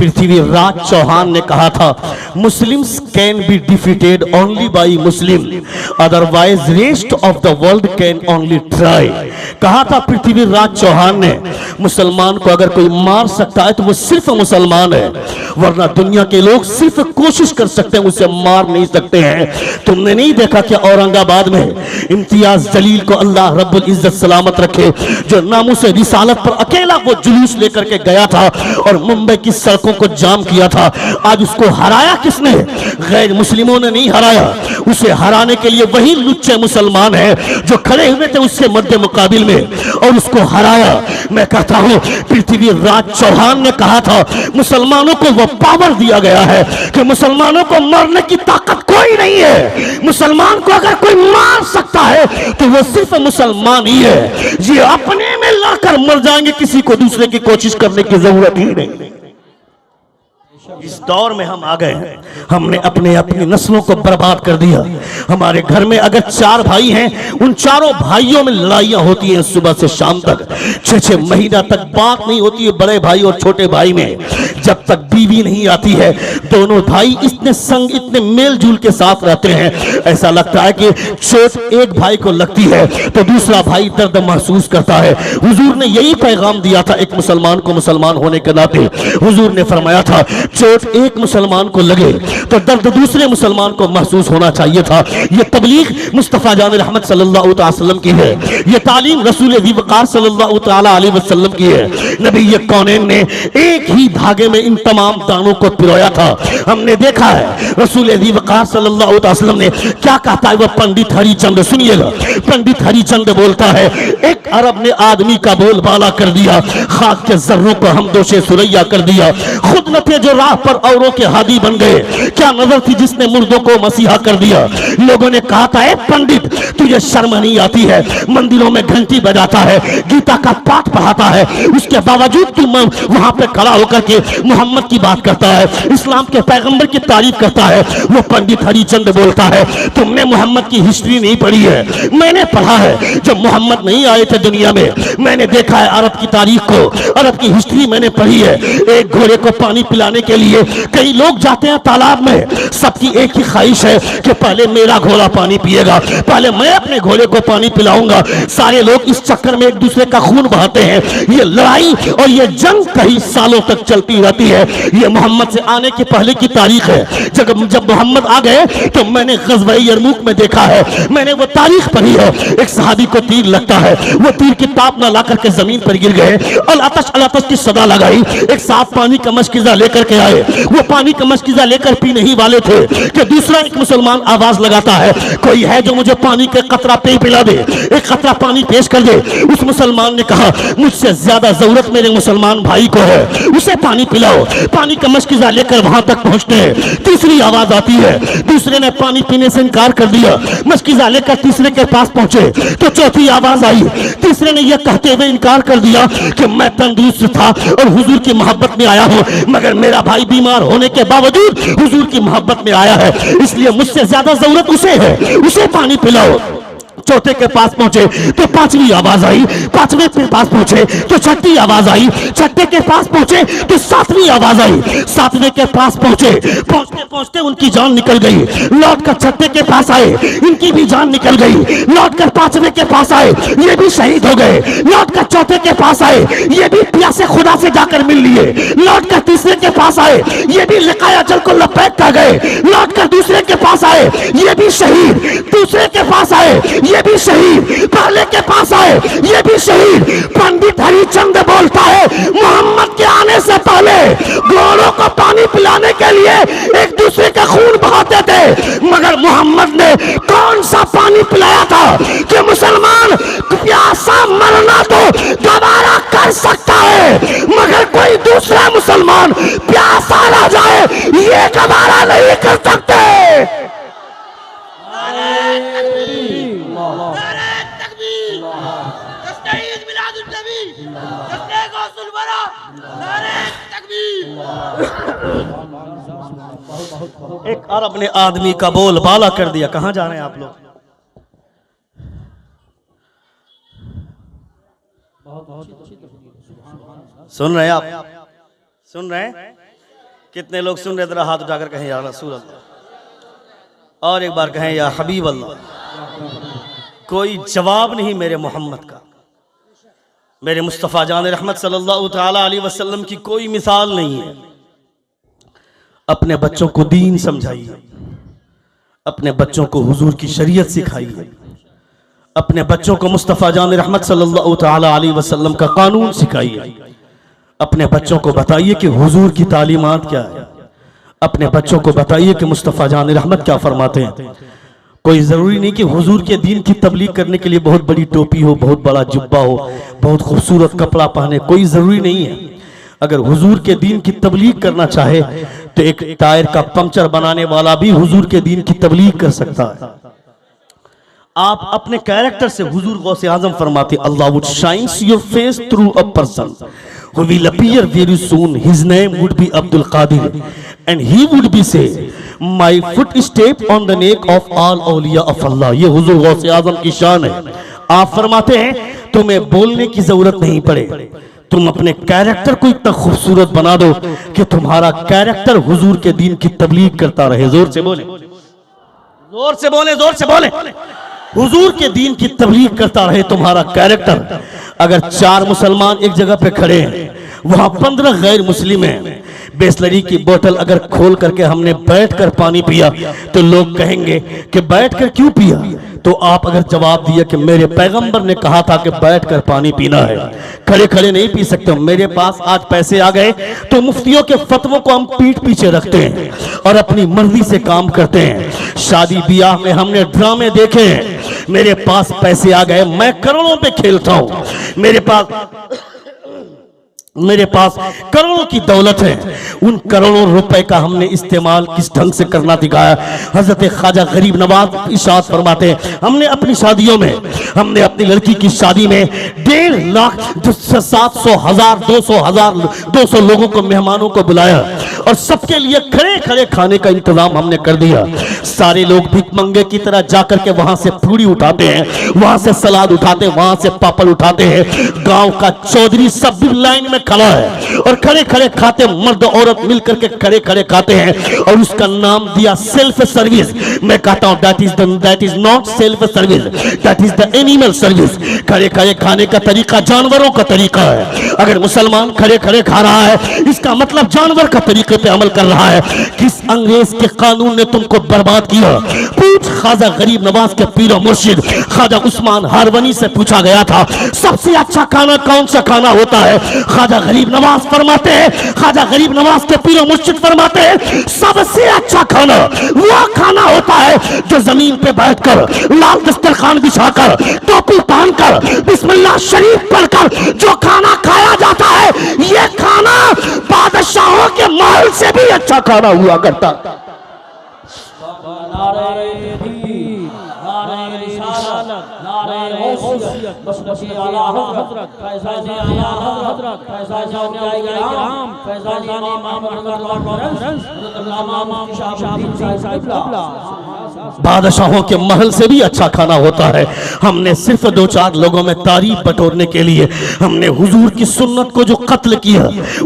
पृथ्वीराज चौहान ने कहा था, Muslims can be defeated only by Muslim, otherwise rest of the world can only try. कहा था पृथ्वीराज चौहान ने, मुसलमान को अगर कोई मार सकता है तो वो सिर्फ मुसलमान है, वरना दुनिया के लोग सिर्फ कोशिश कर सकते हैं, उसे मार नहीं सकते हैं। तुमने नहीं देखा कि औरंगाबाद में इम्तियाज जलील को अल्लाह रब्बुल इज्जत सलामत रखे, जो नामूस रिसालत पर अकेला वो जुलूस लेकर के गया था और मुंबई की सड़कों को जाम किया था, आज उसको हराया किसने? गैर मुस्लिमों ने नहीं हराया, उसे हराने के लिए वही लुच्चे मुसलमान हैं जो खड़े हुए थे उसके मध्य मुकाबिल में और उसको हराया। मैं कहता हूं पृथ्वीराज चौहान ने कहा था, मुसलमानों को वो पावर दिया गया है कि मुसलमानों को मारने की ताकत कोई नहीं है, मुसलमान को अगर कोई मार सकता है तो वो सिर्फ मुसलमान ही है। ये अपने में लड़कर मर जाएंगे, किसी को दूसरे की कोशिश करने की जरूरत ही नहीं। इस दौर में हम आ गए हैं, हमने अपनी नस्लों को बर्बाद कर दिया। हमारे घर में अगर 4 भाई हैं, उन चारों भाइयों में लड़ाइयां होती हैं सुबह से शाम तक, 6-6 महीना तक बात नहीं होती है बड़े भाई और छोटे भाई में। जब तक बीवी नहीं आती है, दोनों भाई इतने संग, इतने मेल जुल के साथ रहते हैं, ऐसा लगता है कि चोट एक भाई को लगती है तो दूसरा भाई दर्द महसूस करता है। हुजूर ने यही पैगाम दिया था एक मुसलमान को, मुसलमान होने के नाते हुजूर ने फरमाया था, चोट एक मुसलमान को लगे तो दर्द दूसरे मुसलमान को महसूस होना चाहिए था। यह तबलीग मुस्तफा जान रहमत सल्लल्लाहु अलैहि वसल्लम की है, यह तालीम रसूल वक़ार सल्लल्लाहु अलैहि वसल्लम की है। नबी ये कौनैन ने एक ही धागे में इन तमाम दानों को पिरोया था। हमने देखा है रसूल वक़ार सल्लल्लाहु अलैहि वसल्लम ने क्या कहता है, वह पंडित हरिचंद, सुनिएगा, पंडित हरिचंद बोलता है, एक अरब ने आदमी का बोलबाला कर दिया, खाक के जर्रों को हम दोषे सुरैया कर दिया, खुद न थे जो राह पर औरों के हादी बन गए, क्या नजर थी जिसने मुर्दों को मसीहा कर दिया। लोगों ने कहा था, ए पंडित तुझे शर्म नहीं आती है, मंदिरों में घंटी बजाता है, गीता का पाठ पढ़ाता है, उसके बावजूद तू वहां पे खड़ा होकर के मोहम्मद की बात करता है, इस्लाम के पैगंबर की तारीफ करता है। वो पंडित हरिचंद बोलता है, तुमने मोहम्मद की हिस्ट्री नहीं पढ़ी है, मैंने पढ़ा है। जब मोहम्मद नहीं आए थे दुनिया में, मैंने देखा है अरब की तारीख को, अरब की हिस्ट्री मैंने पढ़ी है। एक घोड़े को पानी पिलाने के लिए कई लोग जाते हैं तालाब में, सबकी एक ही ख्वाहिश है कि पहले मेरा घोड़ा पानी पिएगा, पहले मैं अपने घोड़े को पानी पिलाऊंगा। सारे लोग इस चक्कर में एक दूसरे का खून बहाते हैं। ये लड़ाई और ये जंग कई सालों तक चलती रहती है। ये मोहम्मद से आने के पहले की तारीख है। जब मोहम्मद आ गए तो मैंने ग़ज़वा यरमुक में देखा है, मैंने वो तारीख पढ़ी है, एक सहाबी को तीर लगता है, वो तीर की ताप ना ला करके जमीन पर गिर गए, अल आतश की सदा लगाई, एक साफ पानी का मशकीज़ा लेकर के आए, वो पानी का मशकीज़ा लेकर पी नहीं वाले थे कि दूसरा एक मुसलमान आवाज लगाता है, कोई है जो मुझे पानी का कतरा पिला दे, एक कतरा पानी पेश कर दे। उस मुसलमान ने कहा, मुझसे ज्यादा जरूरत मेरे मुसलमान भाई को है, उसे पानी पिलाओ। पानी का मशकीज़ा लेकर वहां तक पहुंचते हैं, तीसरी आवाज आती है, दूसरे ने पानी पीने से इनकार कर दिया, मशकीज़ा लेकर तीसरे के पास पहुंचे तो चौथी आवाज आई, तीसरे ने यह कहते हुए इनकार कर दिया कि मैं तंदुरुस्त था और हुजूर की मोहब्बत में आया हूं, मगर मेरा भाई बीमार होने के बावजूद हुजूर की मोहब्बत में आया है, इसलिए मुझसे ज्यादा जरूरत उसे है, उसे पानी पिलाओ। चौथे के पास पहुंचे तो पांचवी आवाज आई, पांचवें के पास पहुंचे तो छठी आवाज आई, छठे के पास पहुंचे तो सातवीं आवाज आई, सातवें के पास पहुंचे, पहुंचते पहुंचते उनकी जान निकल गई, लौट कर छठे के पास आए, इनकी भी जान निकल गई, लौट कर पांचवें के पास आए, ये भी शहीद हो गए, लौट कर चौथे के पास आए, ये भी प्यासे खुदा से जाकर मिल लिए, लौट कर तीसरे के पास आए, ये भी लिकाया जल को लपेट कर गए, लौट कर दूसरे के पास आए, ये भी शहीद, दूसरे के पास आए, ये भी शहीद, पहले के पास आए, ये भी शहीद। पंडित हरिचंद बोलता है, मोहम्मद के आने से पहले घोड़ों को पानी पिलाने के लिए एक दूसरे का खून बहाते थे, मगर मोहम्मद ने कौन सा पानी पिलाया था कि मुसलमान प्यासा मरना तो दोबारा कर सकता है, मगर कोई दूसरा मुसलमान प्यासा रह जाए ये दोबारा नहीं कर सकते। एक अरब ने आदमी का बोलबाला कर दिया। कहां जा रहे हैं आप लोग? सुन रहे हैं आप? सुन रहे हैं? कितने लोग सुन रहे, जरा हाथ उठाकर कहें या रसूल अल्लाह, और एक बार कहें या हबीब अल्लाह। कोई जवाब नहीं मेरे मोहम्मद का, मेरे मुस्तफ़ा जान रहमत सल्लल्लाहु ताला अलैहि वसल्लम की कोई मिसाल नहीं है। अपने बच्चों को दीन समझाइए, अपने बच्चों को हुजूर की शरीयत सिखाइए, अपने बच्चों को मुस्तफ़ा जान रहमत सल्लल्लाहु ताला अलैहि वसल्लम का कानून सिखाइए। अपने बच्चों को बताइए कि हुजूर की तालीमात क्या है, अपने बच्चों को बताइए कि मुस्तफ़ा जान रहमत क्या फरमाते हैं। कोई ज़रूरी नहीं कि हुजूर के दीन की तबलीग करने के लिए बहुत बड़ी टोपी हो, बहुत बड़ा जुब्बा हो, बहुत खूबसूरत कपड़ा पहने, कोई ज़रूरी नहीं है। अगर हुजूर के दीन की तबलीग करना चाहे तो एक टायर का पंचर बनाने वाला भी हुजूर के दीन की तबलीग कर सकता है। आप अपने कैरेक्टर से, हुजूर गौसे आजम फरमाते Allah would shines your face through a person who will appear very soon. His name would be Abdul Qadir and he would be say my footstep on the neck of all awliya of Allah. ये हुजूर गौसे आजम की शान है। आप फरमाते हैं तुम्हें बोलने की जरूरत नहीं पड़े, तुम अपने कैरेक्टर को इतना खूबसूरत बना दो कि तुम्हारा कैरेक्टर हुजूर के दीन की तबलीग करता रहे। जोर से बोले, जोर से बोले, जोर से बोले। हुजूर के दीन की तबलीग करता रहे तुम्हारा कैरेक्टर। अगर 4 मुसलमान एक जगह पे खड़े हैं, वहां 15 गैर मुस्लिम हैं, बिस्लरी की बोतल अगर खोल करके हमने बैठकर पानी पिया तो लोग कहेंगे कि बैठकर क्यों पिया। तो आप अगर जवाब दिया कि मेरे पैगंबर ने कहा था कि बैठकर पानी पीना है, खड़े खड़े नहीं पी सकते। मेरे पास आज पैसे आ गए तो मुफ्तियों के फतवों को हम पीठ पीछे रखते हैं और अपनी मर्जी से काम करते हैं। शादी ब्याह में हमने ड्रामे देखे हैं। मेरे पास पैसे आ गए, मैं करोड़ों पे खेलता हूं, मेरे पास करोड़ों की दौलत है। उन करोड़ों रुपए का हमने इस्तेमाल किस ढंग से करना दिखाया। हजरत ख्वाजा गरीब नवाज इरशाद फरमाते हैं हमने अपनी शादियों में, हमने अपनी लड़की की शादी में 1.5 लाख 700 हजार 200 लोगों को, मेहमानों को बुलाया और सबके लिए खड़े खड़े खाने का इंतजाम हमने कर दिया। सारे लोग भिख मंगे की तरह जाकर के वहां से पूरी उठाते हैं, वहां से सलाद उठाते हैं, वहां से पापड़ उठाते हैं। गांव का चौधरी सब भी लाइन में खड़ा है और खड़े खड़े खाते, मर्द औरत मिलकर के खड़े खड़े खाते हैं और उसका नाम दिया सेल्फ सर्विस। मैं कहता हूं that is not self service, that is the animal service. खड़े खड़े खाने का तरीका जानवरों का तरीका है। अगर मुसलमान खड़े खड़े खा रहा है इसका मतलब जानवर का तरीके पे अमल कर रहा है। किस अंग्रेज के कानून ने तुमको बर्बाद किया? पूछ ख्वाजा गरीब नवाज के पीर मुर्शिद ख्वाजा उस्मान हारवनी से पूछा गया था सबसे अच्छा खाना कौन सा खाना होता है? ख्वाजा गरीब नवाज फरमाते हैं, ख्वाजा गरीब नवाज के पीर मुर्शिद फरमाते हैं सबसे अच्छा खाना वो खाना होता है जो जमीन पे बैठकर लाल दस्तरखान बिछाकर टोपी पहनकर बिस्मिल्लाह शरीफ पढ़कर जो खाना खाया जाता है, ये खाना बादशाहों के महल से भी अच्छा खाना हुआ करता। बादशाहों के महल से भी अच्छा खाना होता है। हमने सिर्फ 2-4 लोगों में तारीफ बटोरने के लिए हमने हुजूर की सुन्नत को जो कत्ल किया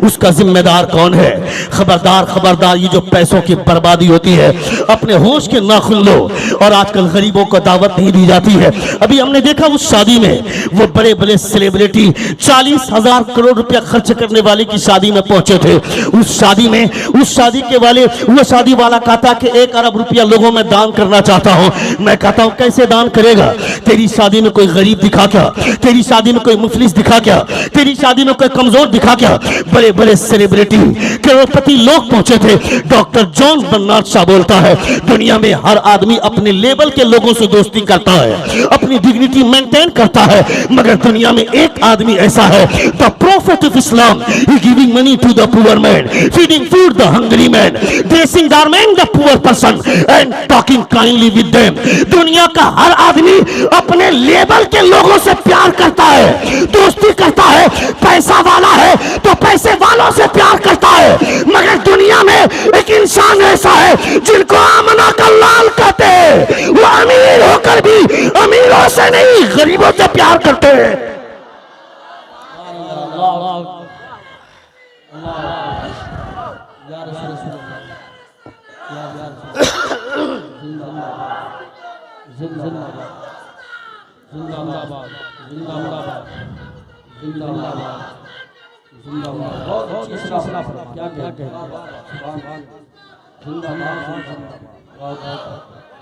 उसका जिम्मेदार कौन है? खबरदार खबरदार, ये जो पैसों की बर्बादी होती है अपने होश के नाखुन लो। और आजकल गरीबों को दावत नहीं दी जाती है। अभी हमने देखा उस शादी में वो बड़े बड़े सेलिब्रिटी 40,000 करोड़ रुपया खर्च करने वाले की शादी में पहुंचे थे। उस शादी में उस शादी के वाले वो शादी वाला कहता कि 1 अरब रुपया लोगों में दान करना चाहता हूं। मैं कहता हूं कैसे दान करेगा? तेरी शादी में कोई गरीब दिखा क्या? तेरी शादी में कोई मुफलिस दिखा क्या? तेरी शादी में कोई कमजोर दिखा क्या? बड़े बड़े सेलिब्रिटी करोड़पति लोग पहुंचे थे। डॉक्टर जॉन बर्नार्ड शाह बोलता है दुनिया में हर आदमी अपने लेवल के लोगों से दोस्ती करता है, अपनी डिग्निटी मेंटेन करता है, मगर दुनिया में एक आदमी ऐसा है the prophet of Islam, he giving money to the poor man, feeding food the hungry man, dressing garment the poor person and talking kindly with them. दुनिया का हर आदमी अपने लेवल के लोगों से प्यार करता है, दोस्ती करता है। पैसा वाला है तो पैसे वालों से प्यार करता है, मगर दुनिया में एक इंसान ऐसा है जिनको आमना का लाल कहते हैं। वो अमीर होकर भी अमीरों से नहीं गरीबों से प्यार करते हैं।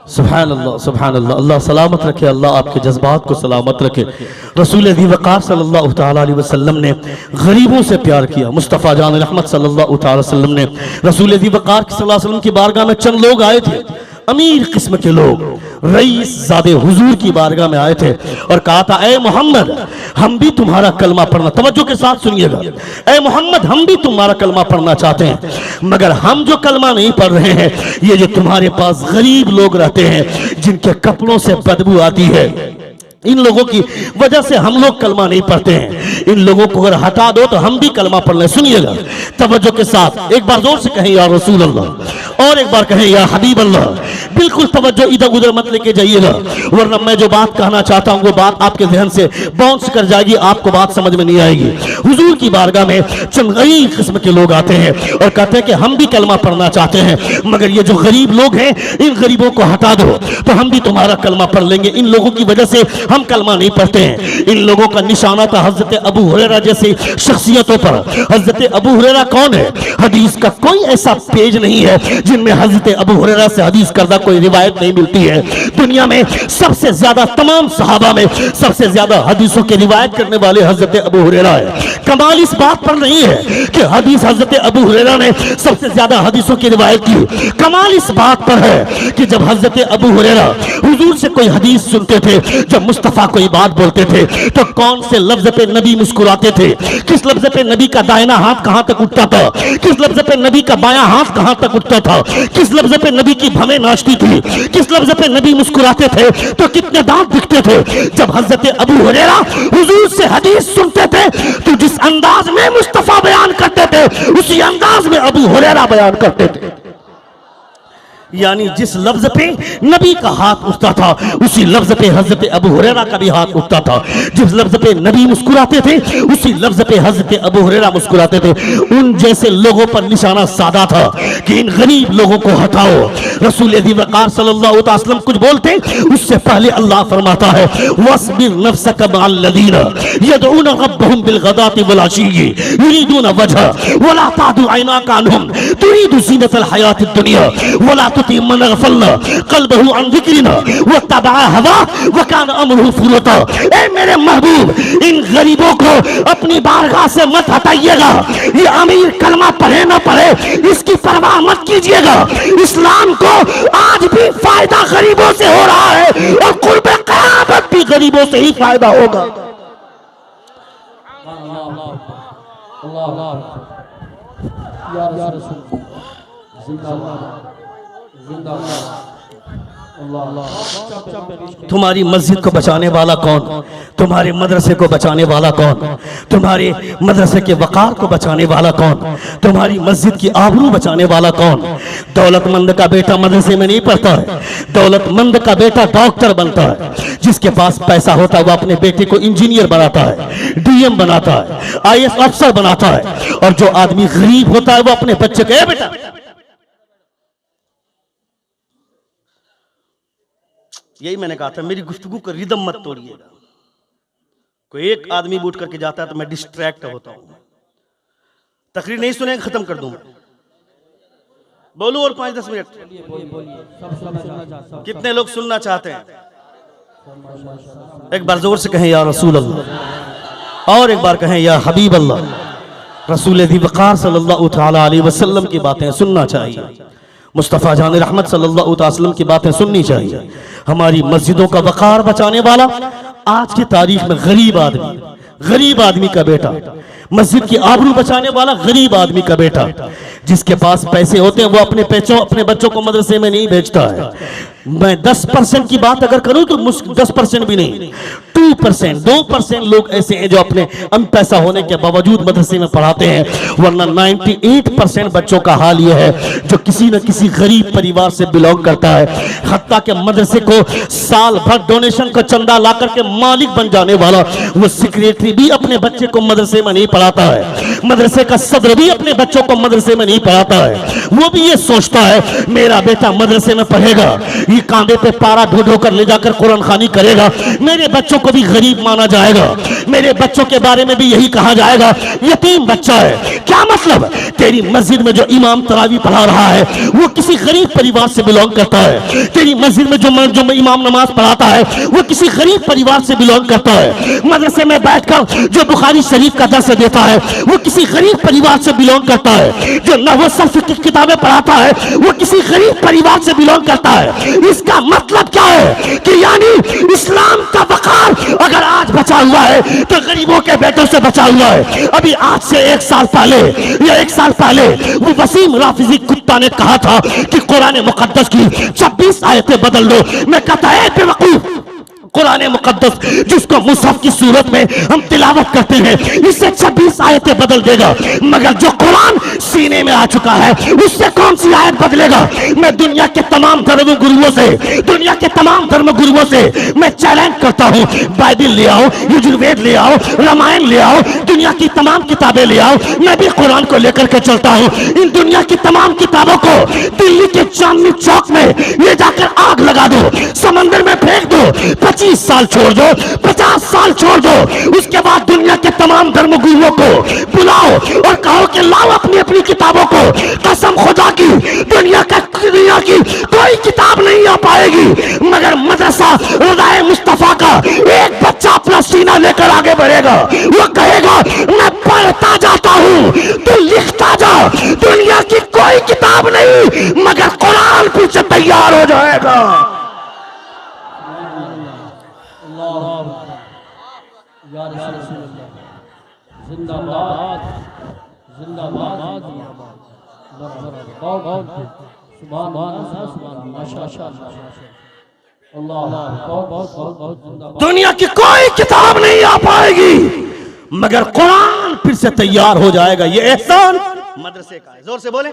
सुभान अल्लाह, सुभान अल्लाह। अल्लाह सलामत रखे, अल्लाह आपके जज्बात को सलामत रखे। रसूल दी वक़ार सल्लल्लाहु तआला अलैहि वसल्लम ने गरीबों से प्यार किया। मुस्तफ़ा जान रहमत सल्लल्लाहु तआला अलैहि वसल्लम ने रसूल दी वक़ार सल्लल्लाहु अलैहि वसल्लम की बारगाह में चंद लोग आए थे, अमीर किस्म के लोग, रईस ज़ादे हुजूर की बारगाह में आए थे और कहा था, ए मोहम्मद हम भी तुम्हारा कलमा पढ़ना, तवज्जो के साथ सुनिएगा, ए मोहम्मद हम भी तुम्हारा कलमा पढ़ना चाहते हैं, मगर हम जो कलमा नहीं पढ़ रहे हैं, ये जो तुम्हारे पास गरीब लोग रहते हैं जिनके कपड़ों से बदबू आती है, इन लोगों की वजह से हम लोग कलमा नहीं पढ़ते हैं। इन लोगों को अगर हटा दो तो हम भी कलमा पढ़ लें। सुनिएगा तवज्जो के साथ, एक बार जोर से कहें या रसूल अल्लाह, और एक बार कहें या हबीब अल्लाह। बिल्कुल तवज्जो इधर उधर मत लेके जाइएगा, वरना मैं जो बात कहना चाहता हूं वो बात आपके जहन से बाउंस कर जाएगी, आपको बात समझ में नहीं आएगी। हुजूर की बारगाह में चंद गरीब किस्म के लोग आते हैं और कहते हैं कि हम भी कलमा पढ़ना चाहते हैं, मगर ये जो गरीब लोग हैं इन गरीबों को हटा दो तो हम भी तुम्हारा कलमा पढ़ लेंगे। इन लोगों की वजह से हम कलमा नहीं पढ़ते हैं। इन लोगों का निशाना था हजरत अबू हुरैरा जैसी शख्सियतों पर। हजरत अबू हुरैरा कौन है? हदीस का कोई ऐसा पेज नहीं है जिनमें हजरत अबू हुरैरा से हदीस करदा कोई रिवायत नहीं मिलती है। दुनिया में सबसे ज्यादा, तमाम सहाबा में सबसे ज्यादा हदीसों की रिवायत करने वाले हजरत अबू हुरैरा है। कमाल इस बात पर नहीं है कि हदीस हजरत अबू हुरैरा ने सबसे ज्यादा हदीसों की रिवायत की, कमाल इस बात पर है कि जब हजरत अबू हुरैरा हुजूर से कोई हदीस सुनते थे, जब मुस्तफा कोई बात बोलते थे तो कौन से लफ्ज पे नबी मुस्कुराते थे, किस लफ्ज पे नबी का दाहिना हाथ कहां तक उठता था, किस लफ्ज पे नबी का बायां हाथ कहां तक उठता था, किस लफ्ज पे नबी की भवें नाचती थी, किस लफ्ज पे नबी मुस्कुराते थे तो कितने दांत दिखते थे। जब हजरत अबू हुरैरा हुजूर से हदीस सुनते थे तो जिस अंदाज में मुस्तफा बयान करते थे उसी अंदाज में अबू हुरैरा बयान करते थे। यानी जिस लफ्ज पे नबी का हाथ उठता था उसी लफ्ज पे हजरत अबू हुरैरा का भी हाथ उठता था। जिस लफ्ज पे नबी मुस्कुराते थे उसी लफ्ज पे हजरत अबू हुरैरा मुस्कुराते थे। उन जैसे लोगों पर निशाना साधा था कि इन गरीब लोगों को हटाओ। रसूल दी वक़ार सल्लल्लाहु अलैहि वसल्लम कुछ बोलते उससे पहले अल्लाह फरमाता है, वस्बिर नफ्सक मअल्लज़ीना यदऊना रब्बहुम बिलगदाति वल अशी युरीदूना वजह वला तादु ऐनाका अन्हुम तुरीदु ज़ीनतल हयातिद दुनिया वला मन गफलना क़ल्बहु अन ज़िक्रिना वत्तबअ हवा वकान अमरुहु फुरुता। ए मेरे महबूब, इन गरीबों को अपनी बारगाह से मत हटाइएगा। ये अमीर कलमा पढ़े ना पढ़े इसकी परवाह मत कीजिएगा। इस्लाम को आज भी फायदा गरीबों से हो रहा है और कुर्बे क़यामत भी गरीबों से ही फायदा होगा। तुम्हारी मस्जिद को बचाने वाला कौन? तुम्हारे मदरसे को बचाने वाला कौन? तुम्हारे मदरसे के वक़ार को बचाने वाला कौन? तुम्हारी मस्जिद की आबरू बचाने वाला कौन? दौलतमंद का बेटा मदरसे में नहीं पढ़ता है, दौलतमंद का बेटा डॉक्टर बनता है। जिसके पास पैसा होता है वो अपने बेटे को इंजीनियर बनाता है, डीएम बनाता है, आईएएस अफसर बनाता है, और जो आदमी गरीब होता है वो अपने बच्चे को, बेटा यही मैंने कहा था, मेरी गुफ्तगू का रिदम मत तोड़िएगा। कोई एक आदमी बूट करके जाता है तो मैं डिस्ट्रैक्ट होता हूं। तकरीर नहीं सुनेगा खत्म कर दूंगा। बोलूं और 5-10 मिनट? कितने लोग सुनना चाहते हैं? एक बार जोर से कहें या रसूल अल्लाह, और एक बार कहें या हबीब अल्लाह। रसूल दी वक़ार सल्लल्लाहु तआला अलैहि वसल्लम की बातें सुनना चाहिए। मुस्तफ़ा जान रहमत सल्लल्लाहु अलैहि वसल्लम की बातें सुननी चाहिए। हमारी मस्जिदों का वक़ार बचाने वाला आज की तारीख में गरीब आदमी का बेटा, मस्जिद की आबरू बचाने वाला गरीब आदमी का बेटा। जिसके पास पैसे होते हैं वो अपने बच्चों को मदरसे में नहीं भेजता है। मैं 10% की बात अगर करूं तो 10% भी नहीं, 2% लोग ऐसे हैं जो अपने पैसा होने के बावजूद मदरसे में पढ़ाते हैं, वरना 98% बच्चों का हाल यह है जो किसी न किसी गरीब परिवार से बिलोंग करता है। हत्ता के मदरसे को साल भर डोनेशन का चंदा ला करके मालिक बन जाने वाला वो सेक्रेटरी भी अपने बच्चे को मदरसे में नहीं पढ़ाता है, मदरसे का सदर भी अपने बच्चों को मदरसे में नहीं पढ़ाता है। वो भी ये सोचता है मेरा बेटा मदरसे में पढ़ेगा, ये कांधे पे पारा ढो ढो कर ले जाकर कुरान खानी करेगा, मेरे बच्चों को भी गरीब माना जाएगा, मेरे बच्चों के बारे में भी यही कहा जाएगा यतीम बच्चा है। क्या मतलब? तेरी मस्जिद में जो इमाम तरावी पढ़ा रहा है वो किसी गरीब परिवार से बिलोंग करता है, तेरी मस्जिद में जो इमाम नमाज पढ़ाता है वो किसी गरीब परिवार से बिलोंग करता है, मदरसे में बैठकर जो बुखारी शरीफ का दर्स देता है वो किसी गरीब परिवार से बिलोंग करता है, जो नहव सर्फ की किताबें पढ़ाता है वो किसी गरीब परिवार से बिलोंग करता है। इसका मतलब क्या है कि यानी इस्लाम का वकार अगर आज बचा हुआ है तो गरीबों के बेटों से बचा हुआ है। अभी आज से 1 साल पहले या 1 साल पहले वो वसीम राफिजी कुत्ता ने कहा था कि कुरान मुकद्दस की 26 आयतें बदल दो। मैं कहता है बेवकूफ, कुरान मुकद्दस जिसको मुसहफ की सूरत में हम तिलावत करते हैं इससे 26 आयतें बदल देगा, मगर जो कुरान सीने में आ चुका है उससे कौन सी आयत बदलेगा? मैं दुनिया के तमाम धर्म गुरुओं से मैं चैलेंज करता हूं, बाइबिल ले आओ, यजुर्वेद ले आओ, रामायण ले आओ, दुनिया की तमाम किताबें ले आओ, मैं भी कुरान को लेकर के चलता हूं। इन दुनिया की तमाम किताबों को दिल्ली के चांदनी चौक में ले जाकर आग लगा दो, समंदर में फेंक दो, 25 साल छोड़ दो, 50 साल छोड़ दो, उसके बाद दुनिया के तमाम धर्म गुरुओं को बुलाओ और कहो कि लाओ अपनी अपनी किताबों को। कसम खुदा की दुनिया की कोई किताब नहीं आ पाएगी, मगर मदरसा रज़ाए मुस्तफा का एक बच्चा अपना सीना लेकर आगे बढ़ेगा, वो कहेगा मैं पढ़ता जाता हूं, तू लिखता जा, दुनिया की कोई किताब नहीं मगर कुरान पीछे तैयार हो जाएगा। जिंदाबाद जिंदाबाद दुनिया की कोई किताब नहीं आ पाएगी मगर कुरान फिर से तैयार हो जाएगा। ये एहसान मदरसे का है। जोर से बोले,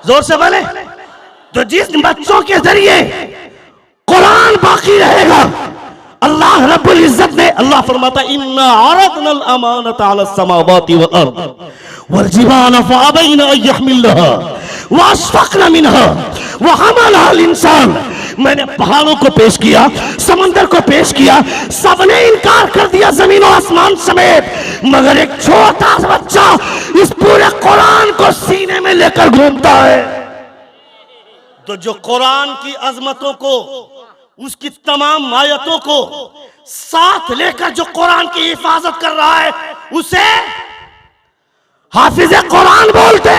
जोर से बोले। तो जिस बच्चों के जरिए कुरान बाकी रहेगा, अल्लाह रब्बुल इज्जत ने, अल्लाह फरमाता इन्ना अरदनल अमानता अला समावाति वल अर्द वल जिबाल फअबैना अन यहमिलहा व अशफक़ना मिनहा व हमलहा अल इंसान। मैंने पहाड़ों को पेश किया, समंदर को पेश किया, सबने इनकार कर दिया, जमीन और आसमान समेत, मगर एक छोटा सा बच्चा इस पूरे कुरान को सीने में लेकर घूमता है। तो जो कुरान की अजमतों को, उसकी तमाम आयतों को साथ लेकर जो कुरान की हिफाजत कर रहा है उसे हाफिज कुरान बोलते।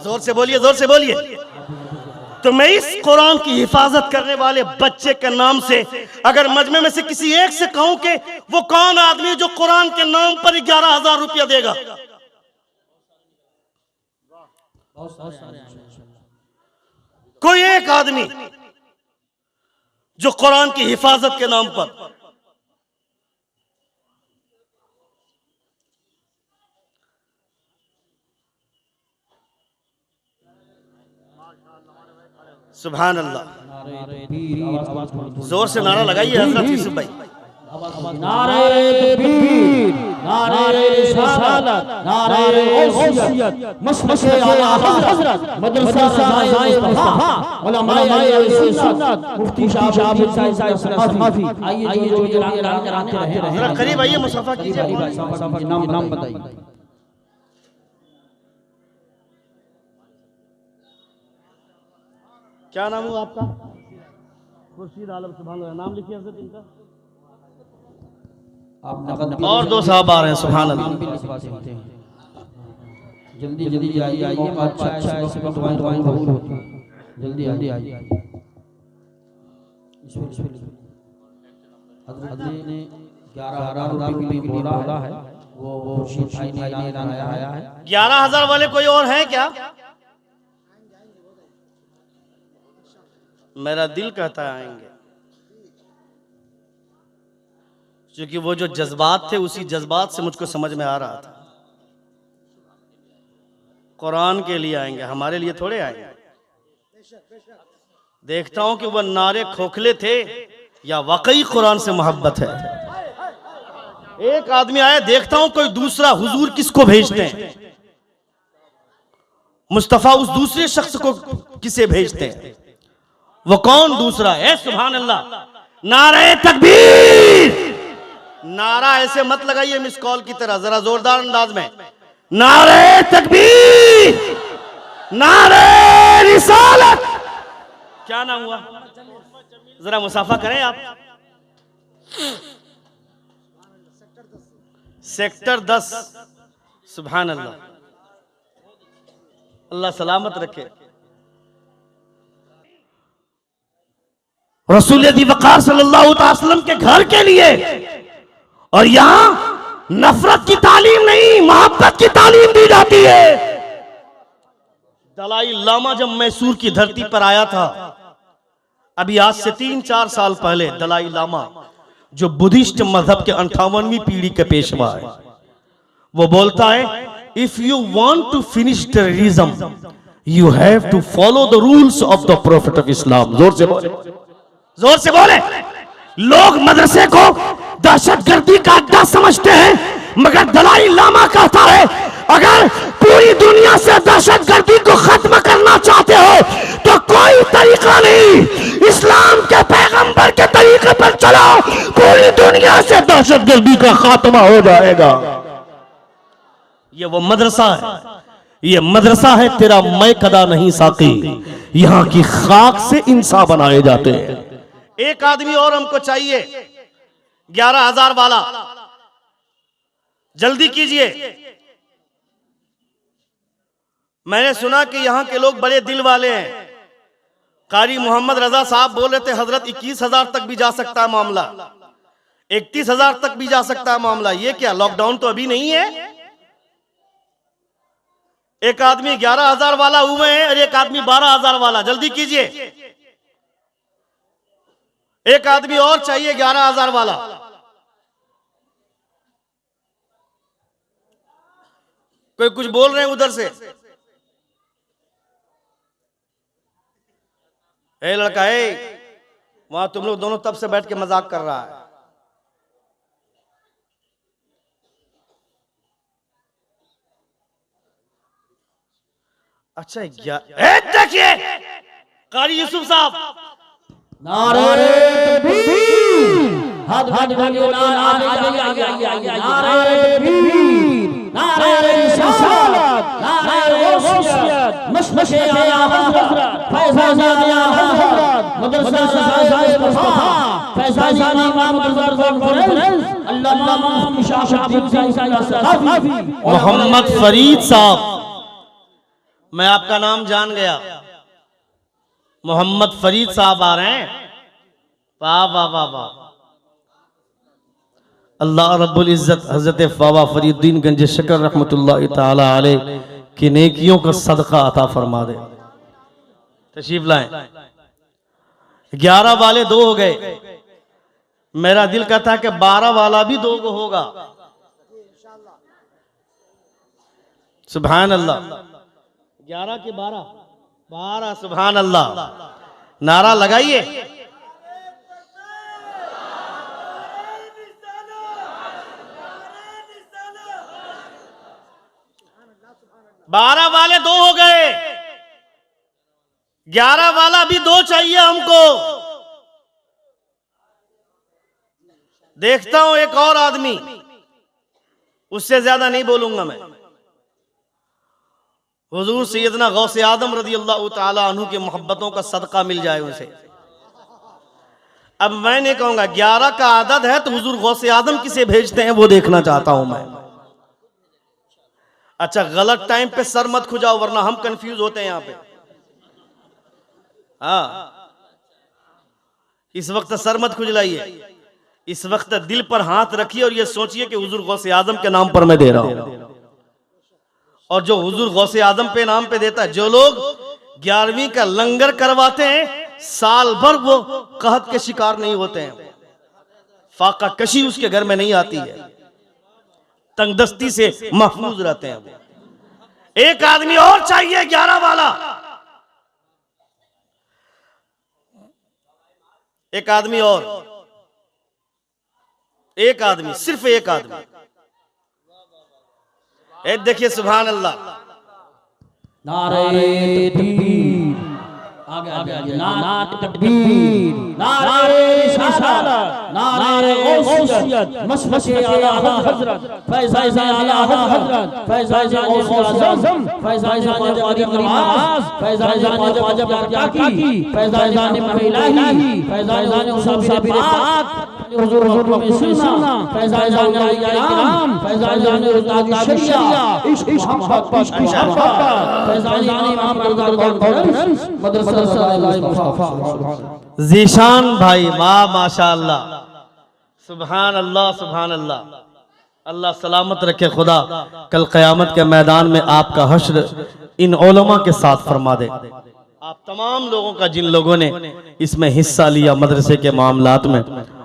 जोर से बोलिए, जोर से बोलिए। तो मैं इस कुरान की हिफाजत करने वाले बच्चे के नाम से अगर मजमे में से किसी एक से कहूं कि वो कौन आदमी जो कुरान के नाम पर 11,000 रुपया देगा, कोई एक आदमी जो कुरान की हिफाजत के नाम पर सुभान अल्लाह, जोर से नारा लगाइए हजरत यूसुफ भाई। नारे तकबीर, नारे रिसालत, नारे गौसियत, मशरक़े आला हज़रत, मदरसा रज़ाए मुस्तफा, उलमाए सुन्नत, मुफ्ती शाह साहब माफी। आइए जो कराते रहे, जरा करीब आइए, मुसाफा कीजिए। नाम बताइए। क्या नाम हुआ आपका? खुर्शीद आलम। सुभान अल्लाह। नाम लिखिए हजरत इनका। और 2 साहब आ रहे हैं। सुभान अल्लाह। जल्दी जल्दी आइए, अच्छा अच्छा इसमें दुआएं कबूल होती हैं। जल्दी जल्दी आइए। हज़रत ने 11,000 रुपये की बोला है, वो शीत भाई ने ऐलान आया है। 11,000 वाले कोई और हैं क्या? मेरा दिल कहता है आएंगे। क्योंकि वो जो जज्बात थे उसी जज्बात से मुझको समझ में आ रहा था। कुरान के लिए आएंगे, हमारे लिए थोड़े आएंगे। देखता हूं कि वह नारे खोखले थे या वाकई कुरान से मोहब्बत है। एक आदमी आया, देखता हूं कोई दूसरा, हुजूर किसको भेजते हैं? मुस्तफा उस दूसरे शख्स को किसे भेजते हैं? वो कौन दूसरा है? सुभान अल्लाह, नारे तकबीर। नारा ऐसे मत लगाइए मिस कॉल की तरह, जरा जोरदार अंदाज में, नारे तकबीर, नारे रिसालत। क्या नाम हुआ? जरा मुसाफा करें आप। सेक्टर 10। सुभान अल्लाह, अल्लाह सलामत रखे। रसूल दी वक़ार सल्लल्लाहु अलैहि वसल्लम के घर के लिए, और यहां नफरत की तालीम नहीं, मोहब्बत की तालीम दी जाती है। दलाई लामा जब मैसूर की धरती पर आया था, अभी आज से 3-4 साल पहले, दलाई लामा जो बुद्धिस्ट मजहब के 58वीं पीढ़ी के पेशवा है, वो बोलता है, if you want to finish terrorism you have to follow the rules of the prophet of Islam. जोर से बोले, जोर से बोले। लोग मदरसे को दहशतगर्दी का अड्डा समझते हैं, मगर दलाई लामा कहता है, अगर पूरी दुनिया से दहशतगर्दी को खत्म करना चाहते हो तो कोई तरीका नहीं, इस्लाम के पैगंबर के तरीके पर चलो, पूरी दुनिया से दहशतगर्दी का खात्मा हो जाएगा। ये वो मदरसा है, ये मदरसा है तेरा मैं कदा नहीं साकी। यहां की खाक से इंसान बनाए जाते हैं। एक आदमी और हमको चाहिए, 11,000 वाला, जल्दी कीजिए। मैंने सुना कि यहां के लोग बड़े दिल वाले हैं। कारी मोहम्मद रजा साहब बोल रहे थे, हजरत 21,000 तक भी जा सकता है मामला, 31,000 तक भी जा सकता है मामला। ये क्या, लॉकडाउन तो अभी नहीं है? एक आदमी 11,000 वाला हुए हैं और एक आदमी 12,000 वाला, जल्दी कीजिए। एक आदमी और चाहिए 11,000 वाला। कोई कुछ बोल रहे हैं उधर से? ए लड़का, वहां तुम लोग दोनों तब से बैठ के मजाक कर रहा है। अच्छा, देखिए कारी यूसुफ साहब, नारे तकबीर, हाथ हाथ बोलिए, नारे तकबीर, नारे रिसालत, नारे गौसियत, मशमशे आया हज़रत, फैज़ान आया हज़रत, मदरसा साहिब मुस्तफा, फैज़ान इमाम गुलजार कॉन्फ्रेंस, अल्लामा मुशाहिद साहब, मोहम्मद फरीद साहब। मैं आपका नाम जान गया, मोहम्मद फरीद साहब आ रहे हैं। वाह वाह वाह वाह। अल्लाह रब्बुल इज्जत हजरत बाबा फरीदुद्दीन गंज शकर रहमतुल्लाह ताला अलैह की नेकियों का सदका अता फरमा दे। तशरीफ लाएं। 11 वाले 2 हो गए, मेरा दिल कहता है कि 12 वाला भी 2 को होगा। सुभान अल्लाह। 11 के 12, सुभान अल्लाह। नारा लगाइए। बारह वाले 2 हो गए, 11 वाला भी 2 चाहिए हमको। देखता हूं एक और आदमी, उससे ज्यादा नहीं बोलूंगा मैं। हुजूर सैयदना गौसे आदम रज़ी अल्लाह ताला अन्हु की मोहब्बतों का सदका मिल जाए उसे। अब मैं नहीं कहूंगा 11 का आदद है तो हुजूर गौसे आदम किसे भेजते हैं वो देखना चाहता हूं मैं। अच्छा, गलत टाइम पे सर मत खुजाओ वरना हम कंफ्यूज होते हैं यहां पे। हाँ, इस वक्त सर मत खुजलाइए, इस वक्त दिल पर हाथ रखिए और ये सोचिए कि हुजूर गौसे आदम के नाम पर मैं दे रहा हूं। और जो हुजूर गौसे आदम पे नाम पे देता है, जो लोग 11वीं का लंगर करवाते हैं, साल भर वो कहत के शिकार नहीं होते हैं। फाका कशी उसके घर में नहीं आती है, तंगदस्ती से महफूज रहते हैं वो। एक आदमी और चाहिए 11 वाला, एक आदमी और, एक आदमी, सिर्फ एक आदमी। एक देखिए, सुभान अल्लाह, नारे तकबीर, आगे आगे आगे, नारे तकबीर, नारे रिसालत, नारे गौसियत, मसलके आला हजरत, फैज़ान आला हजरत, फैज़ान गौस आज़म, फैज़ान वाजिब नमाज, फैज़ान वाजिब ताकी, फैज़ान इलाही, फैज़ान मुसाफिर पाक, हुजूर में सुनना, फैज़ान किराम, फैज़ान उस्ताद शरिया, इश्क मोहब्बत, फैज़ान इमाम कॉन्फ्रेंस मदरसा जीशान भाई, वाह माशाअल्लाह, सुभान अल्लाह, सुभान अल्लाह। अल्लाह सलामत रखे खुदा, कल क़यामत के मैदान में आपका हश्र इन उलमा के साथ फरमा दे। आप तमाम लोगों का, जिन लोगों ने इसमें हिस्सा लिया मदरसे के मामलात में,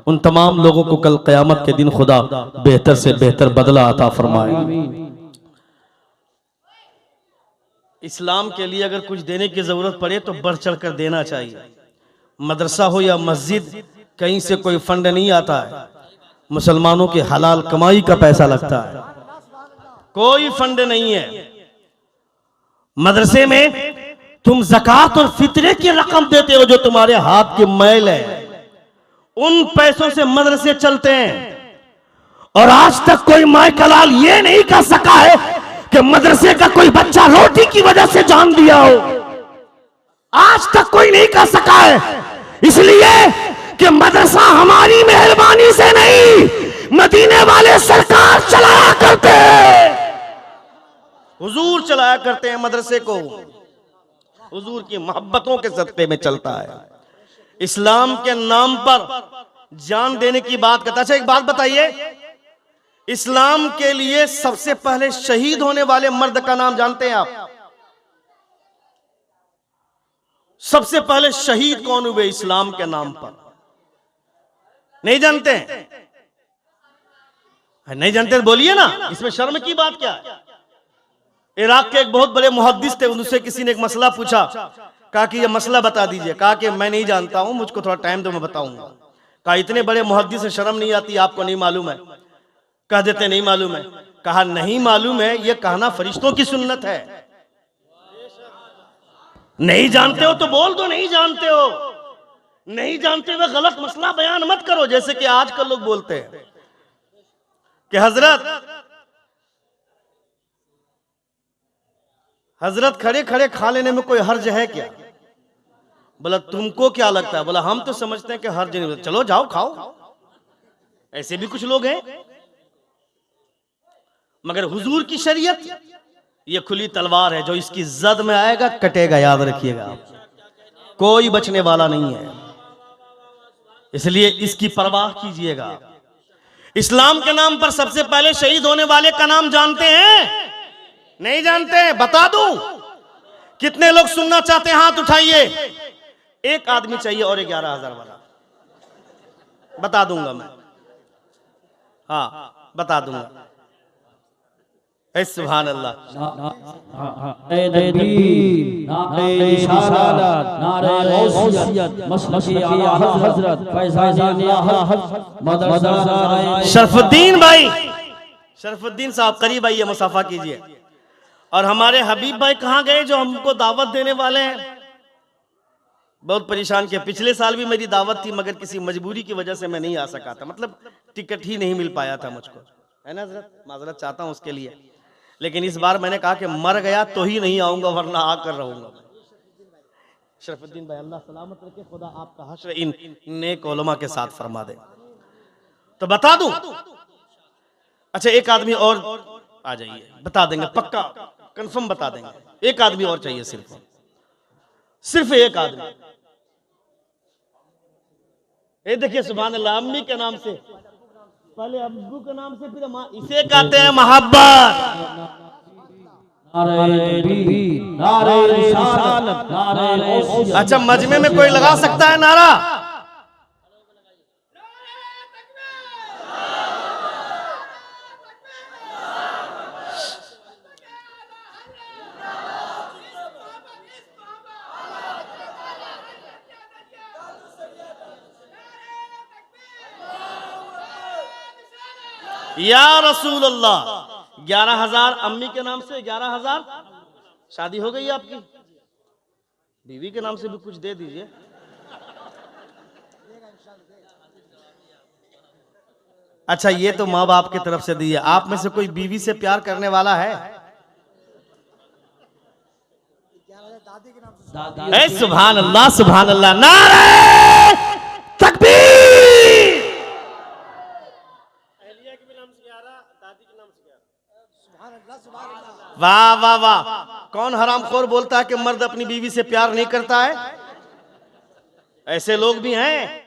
उन तमाम लोगों को कल क़यामत के दिन खुदा बेहतर से बेहतर बदला अता फरमाए। इस्लाम के लिए अगर कुछ देने की जरूरत पड़े तो बढ़ चढ़ कर देना चाहिए। मदरसा हो या मस्जिद, कहीं से कोई फंड नहीं आता है, मुसलमानों की हलाल कमाई का पैसा लगता है, कोई फंड नहीं है। मदरसे में तुम ज़कात और फितरे की रकम देते हो, जो तुम्हारे हाथ की मैल है, उन पैसों से मदरसे चलते हैं। और आज तक कोई माए कलाल ये नहीं कह सका है कि मदरसे का कोई बच्चा रोटी की वजह से जान दिया हो, आज तक कोई नहीं कह सका है। इसलिए कि मदरसा हमारी मेहरबानी से नहीं, मदीने वाले सरकार चलाया करते हैं, हुजूर चलाया करते हैं मदरसे को, हुजूर की मोहब्बतों के सदक़े में चलता है। इस्लाम के नाम पर जान देने की बात करता है। अच्छा, एक बात बताइए, इस्लाम के लिए सबसे पहले शहीद होने वाले मर्द का नाम जानते हैं आप? सबसे पहले शहीद कौन हुए इस्लाम के नाम पर? नहीं जानते हैं? नहीं जानते तो बोलिए ना, इसमें शर्म की बात क्या है? इराक के एक बहुत बड़े मुहद्दिस थे, उनसे किसी ने एक मसला पूछा, कहा कि ये मसला बता दीजिए। कहा कि मैं नहीं जानता हूं, मुझको थोड़ा टाइम दो, मैं बताऊंगा। कहा इतने बड़े मुहद्दिस से शर्म नहीं आती, आपको नहीं मालूम है? कह देते नहीं मालूम है। कहा नहीं मालूम है ये कहना फरिश्तों की सुन्नत है। नहीं जानते हो तो बोल दो नहीं जानते हो, नहीं जानते हुए गलत मसला बयान मत करो, जैसे कि आजकल लोग बोलते हैं कि हजरत खड़े खड़े खा लेने में कोई हर्ज है क्या? बोला तुमको क्या लगता है? बोला हम तो समझते हैं कि हर्ज नहीं। चलो जाओ खाओ, ऐसे भी कुछ लोग हैं। मगर हुजूर की शरीयत ये खुली तलवार है, जो इसकी जद में आएगा कटेगा, याद रखिएगा, कोई बचने वाला नहीं है। इसलिए इसकी परवाह कीजिएगा। इस्लाम के नाम पर सबसे पहले शहीद होने वाले का नाम जानते हैं? नहीं जानते? बता दूं? कितने लोग सुनना चाहते हैं? हाथ उठाइए। एक आदमी चाहिए और 11,000 वाला बता दूंगा मैं, हाँ बता दूंगा। सुभान अल्लाह। शरफुद्दीन भाई, शरफुद्दीन साहब करीब आइए, मुसाफा कीजिए। और हमारे हबीब भाई कहाँ गए जो हमको दावत देने वाले हैं? बहुत परेशान किया। पिछले साल भी मेरी दावत थी, मगर किसी मजबूरी की वजह से मैं नहीं आ सका था, मतलब टिकट ही नहीं मिल पाया था मुझको, है ना हज़रत? माजरत चाहता हूँ उसके लिए। लेकिन इस बार मैंने कहा कि मर गया तो ही नहीं आऊंगा, वरना आकर रहूंगा। शरफुद्दीन भाई अल्लाह सलामत रखे, खुदा आपका हश्र इन नेक उलमा के साथ फरमा दे। तो बता दूं? अच्छा एक आदमी और आ जाइए, बता देंगे, पक्का कंफर्म बता देंगे। एक आदमी और चाहिए, सिर्फ एक आदमी। ये देखिए सुभान अल्लाह, अम्मी के नाम से, पहले अब्बू के नाम से, फिर इसे कहते हैं मोहब्बत। अच्छा मजमे में कोई लगा सकता है नारा? या रसूल अल्लाह। 11,000 अम्मी के नाम से, 11,000 शादी हो गई आपकी? बीवी के नाम से भी कुछ दे दीजिए। अच्छा, ये तो माँ बाप की तरफ से दी है। आप में से कोई बीवी से प्यार करने वाला है? ऐ सुभान अल्लाह, सुभान अल्लाह, नारे तकबीर। वाह वाह वाह। कौन हरामखोर बोलता है कि मर्द अपनी बीवी से प्यार नहीं करता है? ऐसे लोग भी हैं।